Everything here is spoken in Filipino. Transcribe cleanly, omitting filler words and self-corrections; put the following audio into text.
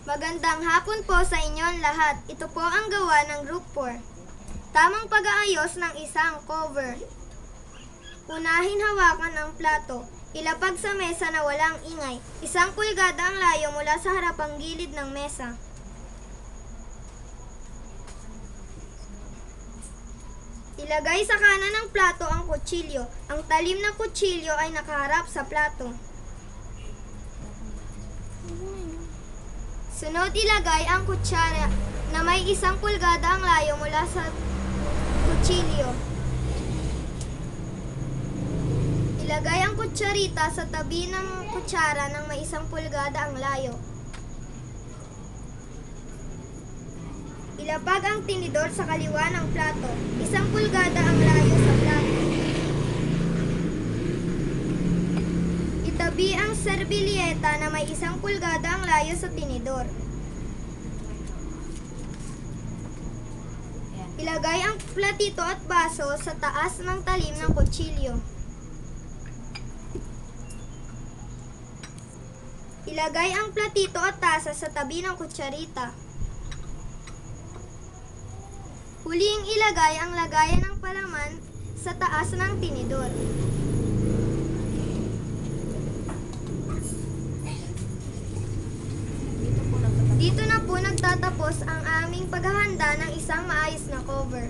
Magandang hapon po sa inyong lahat. Ito po ang gawa ng Group 4. Tamang pag-aayos ng isang cover. Unahin hawakan ang plato. Ilapag sa mesa na walang ingay. 1 pulgada ang layo mula sa harapang gilid ng mesa. Ilagay sa kanan ng plato ang kutsilyo. Ang talim ng kutsilyo ay nakaharap sa plato. Sunod, ilagay ang kutsara na may 1 pulgada ang layo mula sa kutsilyo. Ilagay ang kutsarita sa tabi ng kutsara ng may 1 pulgada ang layo. Ilapag ang tinidor sa kaliwa ng plato. 1 pulgada ang layo sa plato. Itabi ang serbilyeta na may 1 pulgada ang layo sa tinidor. Ilagay ang platito at baso sa taas ng talim ng kutsilyo. Ilagay ang platito at tasa sa tabi ng kutsarita. Huling ilagay ang lagayan ng palaman sa taas ng tinidor. Dito na po nagtatapos ang aming paghahanda ng isang maayos na cover.